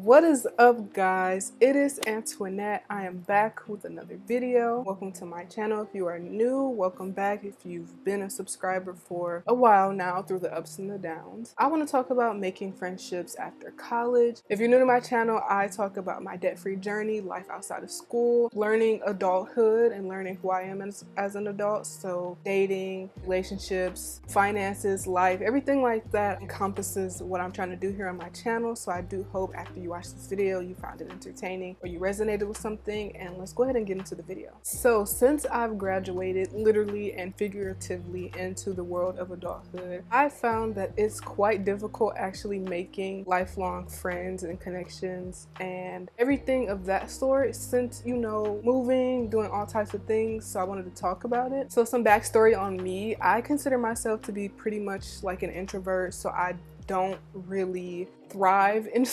What is up, guys? It is Antoinette. I am back with another video. Welcome to my channel. If you are new, welcome back. If you've been a subscriber for a while now through the ups and the downs, I want to talk about making friendships after college. If you're new to my channel, I talk about my debt-free journey, life outside of school, learning adulthood and learning who I am as an adult. So dating, relationships, finances, life, everything like that encompasses what I'm trying to do here on my channel. So I do hope after you watch this video you found it entertaining or you resonated with something, and let's go ahead and get into the video. So since I've graduated literally and figuratively into the world of adulthood, I found that it's quite difficult actually making lifelong friends and connections and everything of that sort, since, you know, moving, doing all types of things. So I wanted to talk about it. So some backstory on me: I consider myself to be pretty much like an introvert, so I don't really thrive in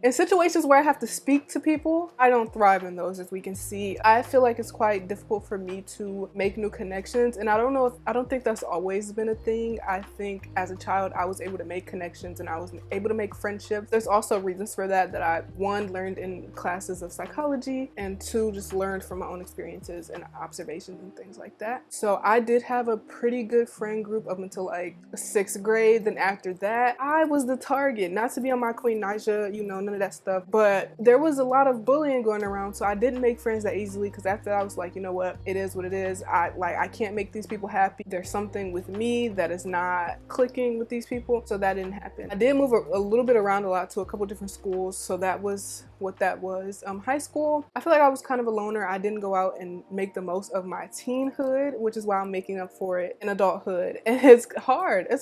in situations where I have to speak to people. I don't thrive in those, as we can see. I feel like it's quite difficult for me to make new connections, and I don't think that's always been a thing. I think as a child I was able to make connections and I was able to make friendships. There's also reasons for that I, one, learned in classes of psychology, and two, just learned from my own experiences and observations and things like that. So I did have a pretty good friend group up until like 6th grade. Then after that I was the target. Not to be on my Queen Naija, you know, none of that stuff, but there was a lot of bullying going around, so I didn't make friends that easily, because after that I was like, you know what, it is what it is. I can't make these people happy. There's something with me that is not clicking with these people, so that didn't happen. I did move a little bit around a lot to a couple different schools, so that was what that was. High school, I feel like I was kind of a loner. I didn't go out and make the most of my teenhood, which is why I'm making up for it in adulthood. And it's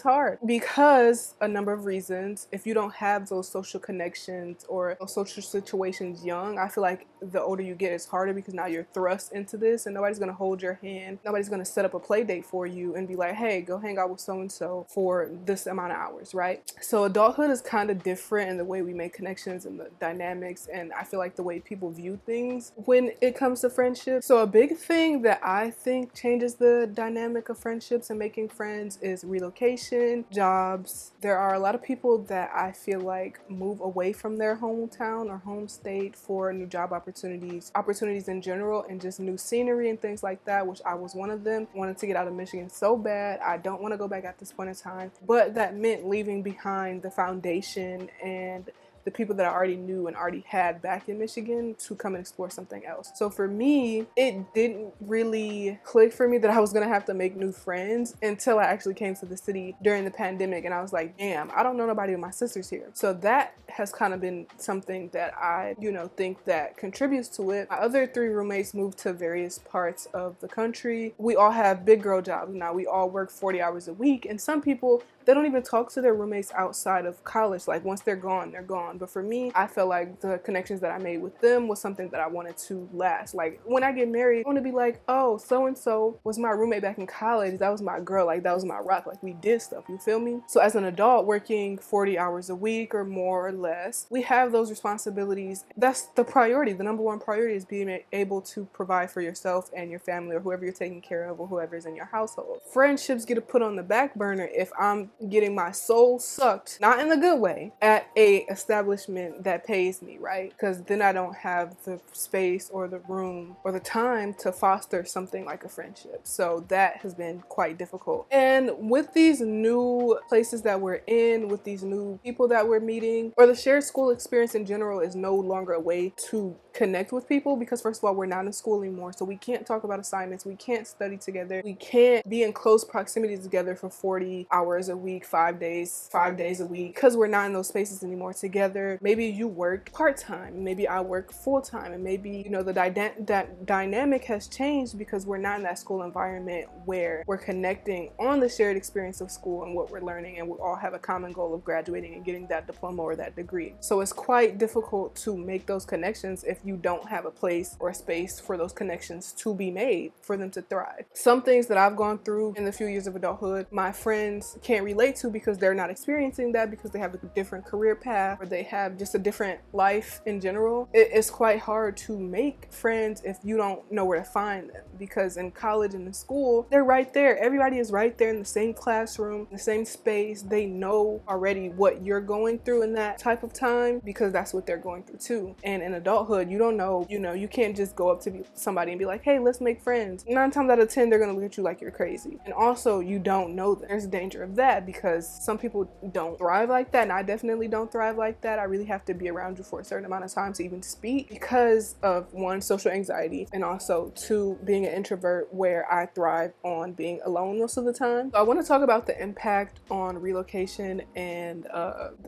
hard because a number of reasons. If you don't have those social connections or those social situations young, I feel like the older you get, it's harder, because now you're thrust into this and nobody's gonna hold your hand. Nobody's gonna set up a play date for you and be like, hey, go hang out with so-and-so for this amount of hours, right? So adulthood is kind of different in the way we make connections and the dynamics, and I feel like the way people view things when it comes to friendships. So a big thing that I think changes the dynamic of friendships and making friends is relocation, jobs. There are a lot of people that I feel like move away from their hometown or home state for new job opportunities in general, and just new scenery and things like that, which I was one of them. Wanted to get out of Michigan so bad. I don't want to go back at this point in time, but that meant leaving behind the foundation and the people that I already knew and already had back in Michigan to come and explore something else. So for me, it didn't really click for me that I was gonna have to make new friends until I actually came to the city during the pandemic, and I was like, damn, I don't know nobody but my sisters here. So that has kind of been something that I, you know, think that contributes to it. My other 3 roommates moved to various parts of the country. We all have big girl jobs now. We all work 40 hours a week, and some people, they don't even talk to their roommates outside of college. Like, once they're gone, they're gone. But for me, I felt like the connections that I made with them was something that I wanted to last. Like, when I get married, I want to be like, oh, so-and-so was my roommate back in college. That was my girl. Like, that was my rock. Like, we did stuff. You feel me? So as an adult working 40 hours a week or more or less, we have those responsibilities. That's the priority. The number one priority is being able to provide for yourself and your family, or whoever you're taking care of, or whoever's in your household. Friendships get put on the back burner if I'm getting my soul sucked, not in the good way, at a establishment that pays me, right? Because then I don't have the space or the room or the time to foster something like a friendship. So that has been quite difficult. And with these new places that we're in, with these new people that we're meeting, or the shared school experience in general, is no longer a way to connect with people, because first of all, we're not in school anymore, so we can't talk about assignments, we can't study together, we can't be in close proximity together for 40 hours a week, 5 days a week, because we're not in those spaces anymore together. Maybe you work part-time, maybe I work full-time, and maybe, you know, that dynamic has changed because we're not in that school environment where we're connecting on the shared experience of school and what we're learning, and we all have a common goal of graduating and getting that diploma or that degree. So it's quite difficult to make those connections if you don't have a place or a space for those connections to be made for them to thrive. Some things that I've gone through in the few years of adulthood, my friends can't relate to because they're not experiencing that, because they have a different career path or they have just a different life in general. It's quite hard to make friends if you don't know where to find them, because in college and in school, they're right there. Everybody is right there in the same classroom, in the same space. They know already what you're going through in that type of time because that's what they're going through too. And in adulthood, you don't know, you can't just go up to somebody and be like, hey, let's make friends. 9 times out of 10, they're gonna look at you like you're crazy. And also, you don't know them. There's a danger of that because some people don't thrive like that, and I definitely don't thrive like that. I really have to be around you for a certain amount of time to even speak because of, 1, social anxiety, and also 2, being an introvert where I thrive on being alone most of the time. So I want to talk about the impact on relocation and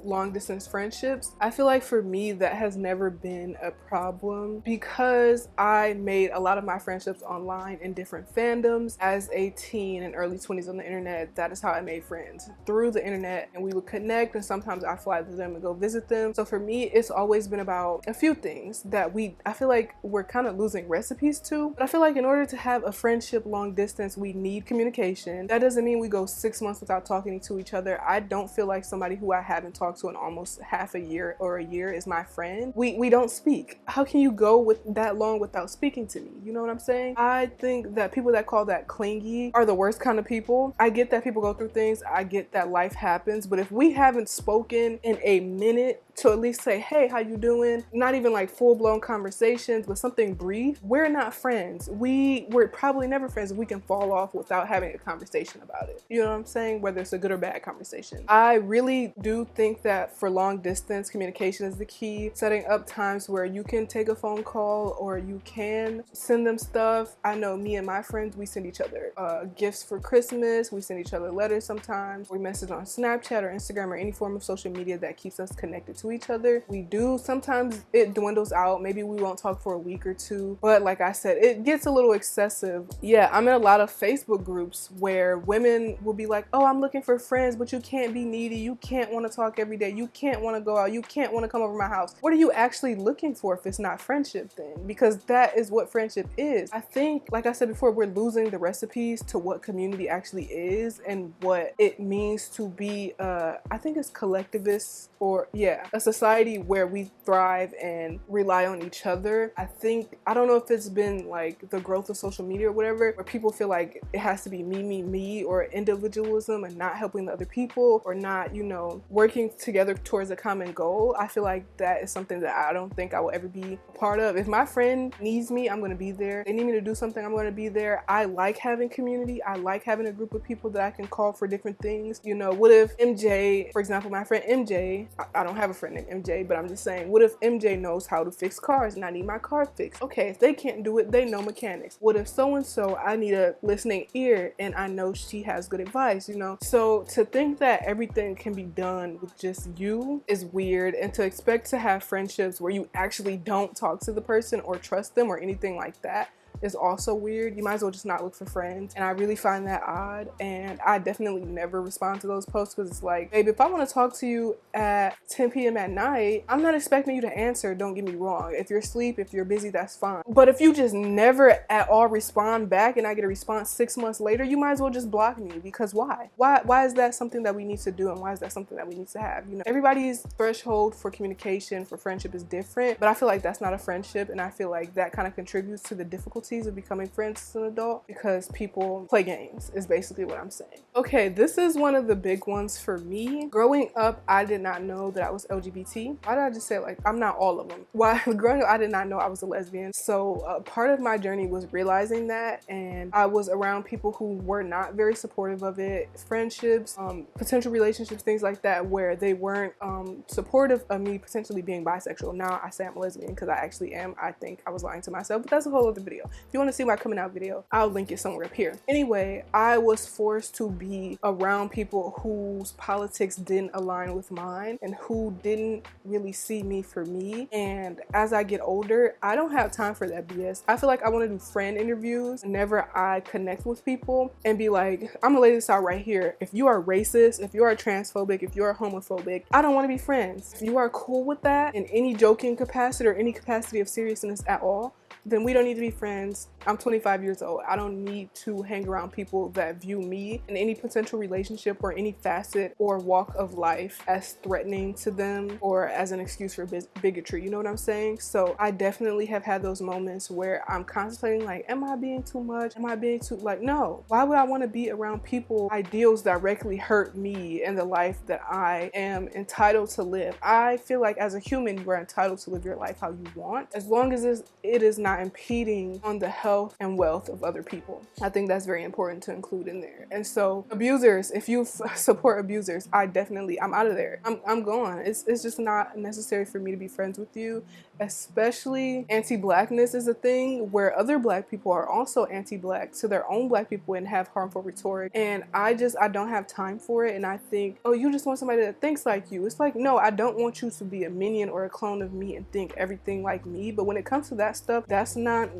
long distance friendships. I feel like for me that has never been a problem because I made a lot of my friendships online in different fandoms. As a teen and early 20s on the internet, that is how I made friends, through the internet, and we would connect, and sometimes I fly to them and go visit them. So for me, it's always been about a few things that I feel like we're kind of losing recipes to. But I feel like in order to have a friendship long distance, we need communication. That doesn't mean we go 6 months without talking to each other. I don't feel like somebody who I haven't talked to in almost half a year or a year is my friend. We don't speak. How can you go with that long without speaking to me? You know what I'm saying? I think that people that call that clingy are the worst kind of people. I get that people go through things. I get that life happens. But if we haven't spoken in a minute to at least say, hey, how you doing? Not even like full-blown conversations, but something brief, we're not friends. We're probably never friends if we can fall off without having a conversation about it. You know what I'm saying? Whether it's a good or bad conversation. I really do think that for long distance, communication is the key. Setting up times where you can take a phone call or you can send them stuff. I know me and my friends, we send each other gifts for Christmas. We send each other letters sometimes. We message on Snapchat or Instagram or any form of social media that keeps us connected to each other. We do, sometimes it dwindles out. Maybe we won't talk for a week or two, but like I said, it gets a little excessive. Yeah, I'm in a lot of Facebook groups where women will be like, oh, I'm looking for friends, but you can't be needy. You can't want to talk every day. You can't want to go out. You can't want to come over my house. What are you actually looking for if it's not friendship then? Because that is what friendship is. I think, like I said before, we're losing the recipes to what community actually is and what it means to be, I think it's collectivist, or yeah, a society where we thrive and rely on each other. I don't know if it's been like the growth of social media or whatever, where people feel like it has to be me, or individualism and not helping the other people, or not, working together towards a common goal. I feel like that is something that I don't think I will ever be a part of. If my friend needs me, I'm going to be there. They need me to do something, I'm going to be there. I like having community. I like having a group of people that I can call for different things. What if MJ, for example, my friend MJ, I don't have a friend named MJ, but I'm just saying, what if MJ knows how to fix cars and I need my car fixed? Okay, if they can't do it, they know mechanics. What if so-and-so, I need a listening ear and I know she has good advice, So to think that everything can be done with just you is weird, and to expect to have friendships where you actually don't talk to the person or trust them or anything like that is also weird. You might as well just not look for friends, and I really find that odd. And I definitely never respond to those posts because it's like, babe, if I want to talk to you at 10 p.m. at night, I'm not expecting you to answer. Don't get me wrong. If you're asleep, if you're busy, that's fine. But if you just never at all respond back and I get a response 6 months later, you might as well just block me, because why? Why is that something that we need to do, and why is that something that we need to have? Everybody's threshold for communication, for friendship is different, but I feel like that's not a friendship, and I feel like that kind of contributes to the difficulties of becoming friends as an adult, because people play games is basically what I'm saying. Okay, this is one of the big ones for me. Growing up, I did not know that I was LGBT. Why did I just say like I'm not all of them? Why growing up, I did not know I was a lesbian. So part of my journey was realizing that, and I was around people who were not very supportive of it. Friendships, potential relationships, things like that, where they weren't supportive of me potentially being bisexual. Now I say I'm a lesbian because I actually am. I think I was lying to myself, but that's a whole other video. If you want to see my coming out video, I'll link it somewhere up here. Anyway, I was forced to be around people whose politics didn't align with mine and who didn't really see me for me. And as I get older, I don't have time for that BS. I feel like I want to do friend interviews whenever I connect with people and be like, I'm gonna lay this out right here. If you are racist, if you are transphobic, if you are homophobic, I don't want to be friends. If you are cool with that in any joking capacity or any capacity of seriousness at all, then we don't need to be friends. I'm 25 years old. I don't need to hang around people that view me in any potential relationship or any facet or walk of life as threatening to them or as an excuse for bigotry. You know what I'm saying? So I definitely have had those moments where I'm contemplating like, am I being too much? Am I being too, like, no. Why would I want to be around people ideals directly hurt me and the life that I am entitled to live? I feel like as a human, you are entitled to live your life how you want, as long as it is not impeding on the health and wealth of other people. I think that's very important to include in there. And so abusers, if you support abusers, I'm out of there. I'm gone. It's just not necessary for me to be friends with you. Especially anti-blackness is a thing where other black people are also anti-black to their own black people and have harmful rhetoric. And I don't have time for it. And I think, oh, you just want somebody that thinks like you. It's like, no, I don't want you to be a minion or a clone of me and think everything like me. But when it comes to that stuff, that's not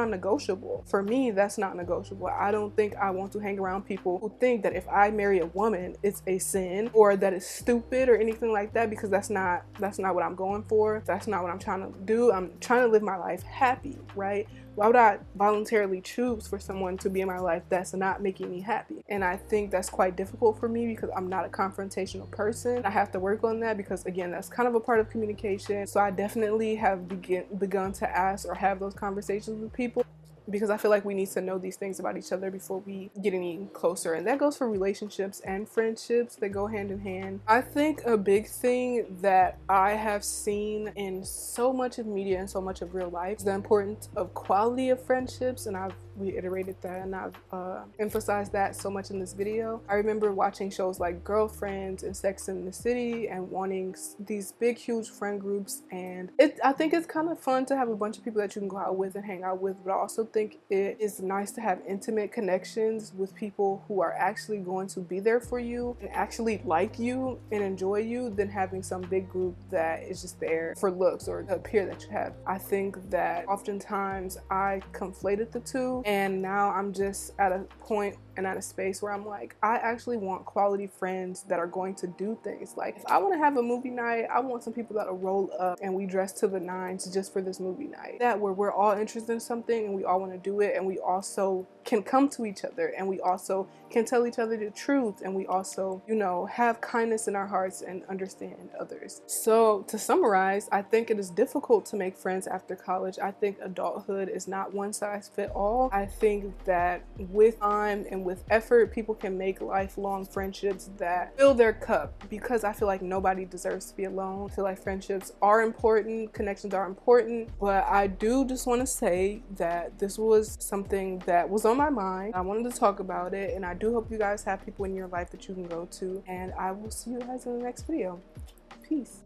negotiable. For me, that's not negotiable. I don't think I want to hang around people who think that if I marry a woman, it's a sin or that it's stupid or anything like that, because that's not what I'm going for. That's not what I'm trying to do. I'm trying to live my life happy, right? Why would I voluntarily choose for someone to be in my life that's not making me happy? And I think that's quite difficult for me because I'm not a confrontational person. I have to work on that because, again, that's kind of a part of communication. So I definitely have begun to ask or have those conversations with people, because I feel like we need to know these things about each other before we get any closer. And that goes for relationships and friendships. They go hand in hand. I think a big thing that I have seen in so much of media and so much of real life is the importance of quality of friendships. And I've reiterated that and I've emphasized that so much in this video. I remember watching shows like Girlfriends and Sex and the City and wanting these big, huge friend groups. And I think it's kind of fun to have a bunch of people that you can go out with and hang out with, but I also think it is nice to have intimate connections with people who are actually going to be there for you and actually like you and enjoy you than having some big group that is just there for looks or to appear that you have. I think that oftentimes I conflated the two, and now I'm just at a point and at a space where I'm like, I actually want quality friends that are going to do things. Like, if I want to have a movie night, I want some people that'll roll up and we dress to the nines just for this movie night. That where we're all interested in something and we all want to do it, and we also can come to each other, and we also can tell each other the truth, and we also, you know, have kindness in our hearts and understand others. So to summarize, I think it is difficult to make friends after college. I think adulthood is not one size fit all. I think that with time and with effort, people can make lifelong friendships that fill their cup, because I feel like nobody deserves to be alone. I feel like friendships are important, connections are important, but I do just want to say that this was something that was on my mind. I wanted to talk about it, and I do hope you guys have people in your life that you can go to, and I will see you guys in the next video. Peace.